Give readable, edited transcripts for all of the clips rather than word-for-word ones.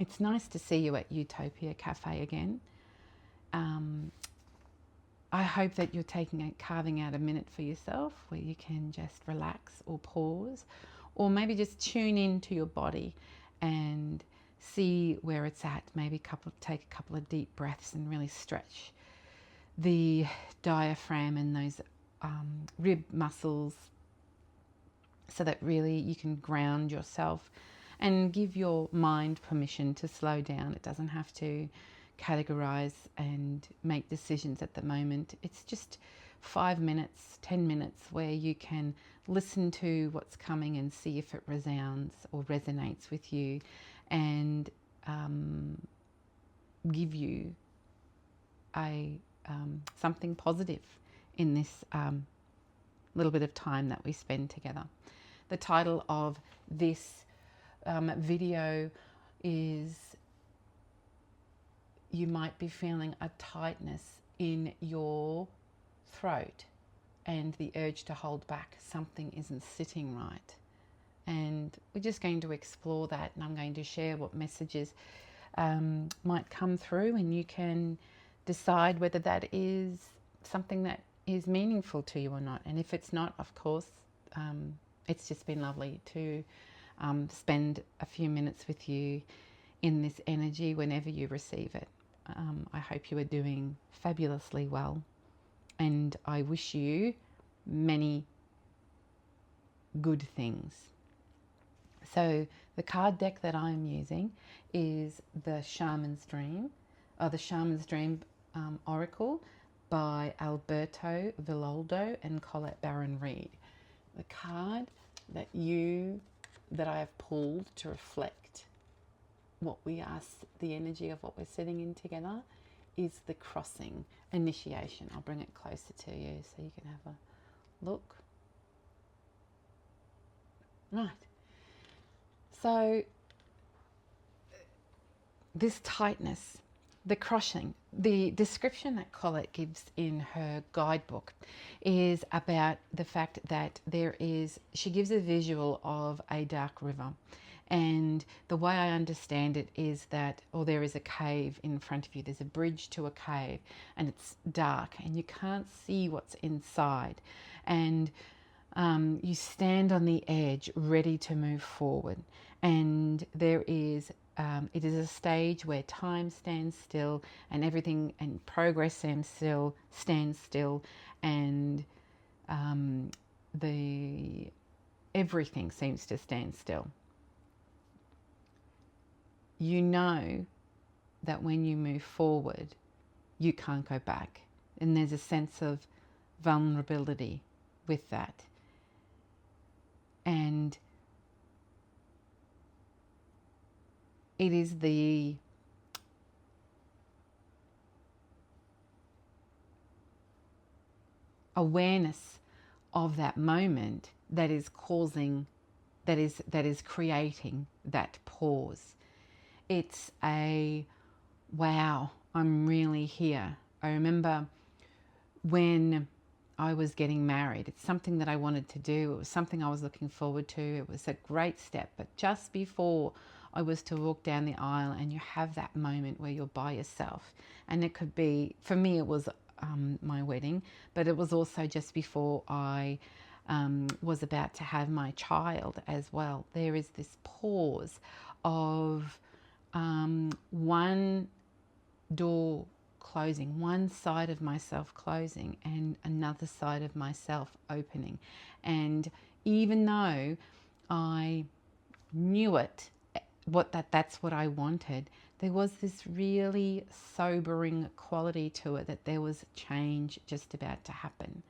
It's nice to see you at Utopia Cafe again. I hope that you're carving out a minute for yourself where you can just relax or pause, or maybe just tune into your body and see where it's at. Maybe take a couple of deep breaths and really stretch the diaphragm and those rib muscles, so that really you can ground yourself and give your mind permission to slow down. It doesn't have to categorize and make decisions at the moment. It's just 5 minutes, 10 minutes where you can listen to what's coming and see if it resounds or resonates with you, and give you something positive in this little bit of time that we spend together. The title of this video is You Might Be Feeling a Tightness in Your Throat and the urge to hold back. Something isn't sitting right. And we're just going to explore that, and I'm going to share what messages might come through, and you can decide whether that is something that is meaningful to you or not. And if it's not, of course, it's just been lovely to spend a few minutes with you in this energy whenever you receive it. I hope you are doing fabulously well, and I wish you many good things. So the card deck that I'm using is the Shaman's Dream, or the Shaman's Dream Oracle by Alberto Villoldo and Colette Baron Reed. The card that I have pulled to reflect what we ask, the energy of what we're sitting in together, is the crossing initiation. I'll bring it closer to you so you can have a look. Right. So this tightness, the crossing, the description that Colette gives in her guidebook is about the fact that she gives a visual of a dark river. And the way I understand it is that, there is a cave in front of you. There's a bridge to a cave, and it's dark and you can't see what's inside. And you stand on the edge ready to move forward. And it is a stage where time stands still, and everything and progress stands still, and everything seems to stand still. You know that when you move forward, you can't go back. And there's a sense of vulnerability with that. And it is the awareness of that moment that is creating that pause. It's a, wow, I'm really here. I remember when I was getting married. It's something that I wanted to do. It was something I was looking forward to. It was a great step. But just before I was to walk down the aisle, and you have that moment where you're by yourself. And it could be, for me, it was my wedding, but it was also just before I was about to have my child as well. There is this pause of one door closing, one side of myself closing and another side of myself opening. And even though I knew that's what I wanted, there was this really sobering quality to it, that there was change just about to happen.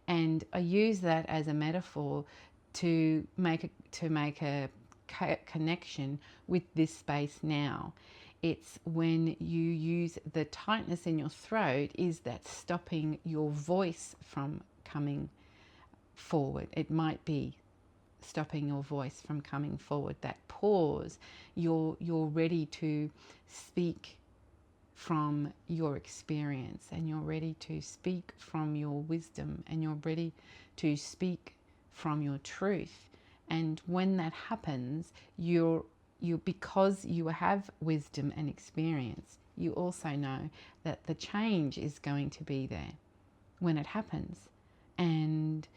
And I use that as a metaphor to make a connection with this space now. It's when you use the tightness in your throat, is that stopping your voice from coming forward. It might be stopping your voice from coming forward. That pause, you're ready to speak from your experience, and you're ready to speak from your wisdom, and you're ready to speak from your truth. And when that happens, you're because you have wisdom and experience, you also know that the change is going to be there when it happens. And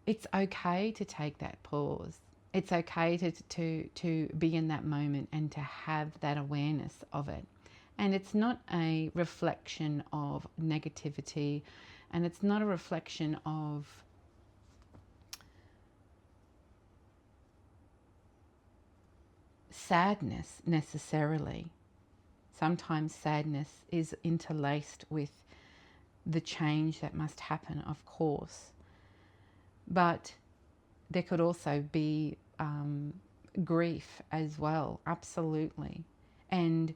it's okay to take that pause. It's okay to be in that moment and to have that awareness of it. And it's not a reflection of negativity, and it's not a reflection of sadness necessarily. Sometimes sadness is interlaced with the change that must happen, of course. But there could also be grief as well, absolutely. And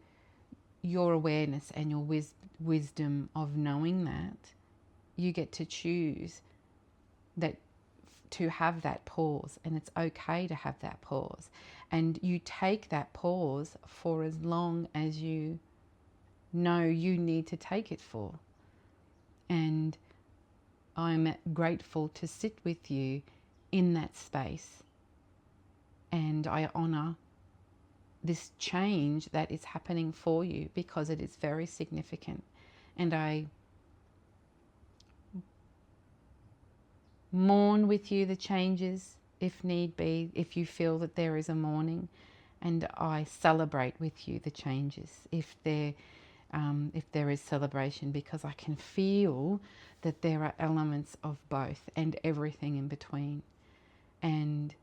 your awareness and your wisdom of knowing that, you get to choose that, to have that pause. And it's okay to have that pause. And you take that pause for as long as you know you need to take it for. And I'm grateful to sit with you in that space. And I honor this change that is happening for you, because it is very significant. And I mourn with you the changes, if need be, if you feel that there is a mourning. And I celebrate with you the changes, if there is celebration, because I can feel that there are elements of both and everything in between. And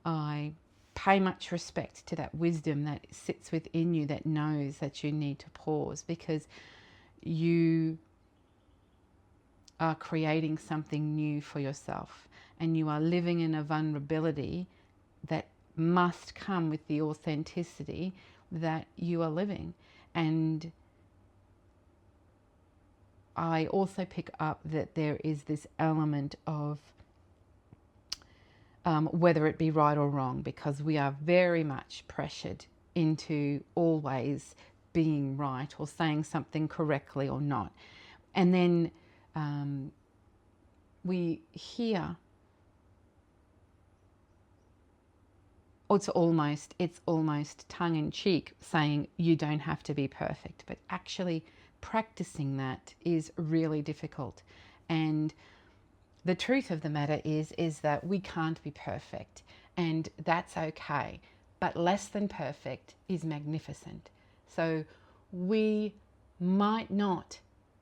I pay much respect to that wisdom that sits within you, that knows that you need to pause, because you are creating something new for yourself, and you are living in a vulnerability that must come with the authenticity that you are living. And I also pick up that there is this element of whether it be right or wrong, because we are very much pressured into always being right or saying something correctly or not. And then we hear, it's almost tongue-in-cheek saying you don't have to be perfect, but actually practicing that is really difficult. And the truth of the matter is that we can't be perfect, and that's okay. But less than perfect is magnificent. So we might not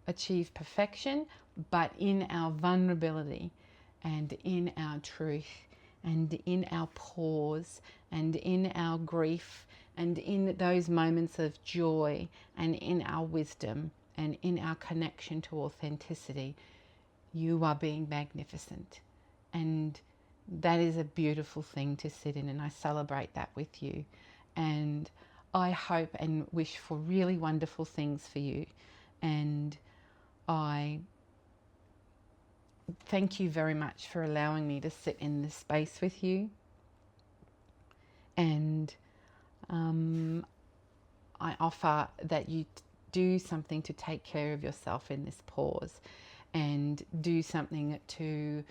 achieve perfection, but in our vulnerability and in our truth and in our pause and in our grief and in those moments of joy and in our wisdom and in our connection to authenticity, you are being magnificent. And that is a beautiful thing to sit in, and I celebrate that with you. And I hope and wish for really wonderful things for you. And I thank you very much for allowing me to sit in this space with you. And I offer that you do something to take care of yourself in this pause, and do something to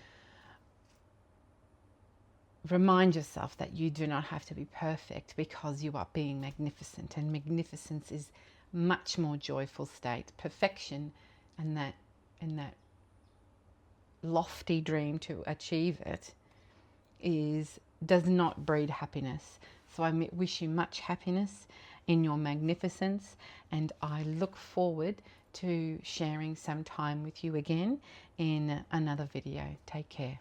remind yourself that you do not have to be perfect, because you are being magnificent, and magnificence is much more joyful state. Perfection and that lofty dream to achieve it does not breed happiness. So I wish you much happiness in your magnificence, and I look forward to sharing some time with you again in another video. Take care.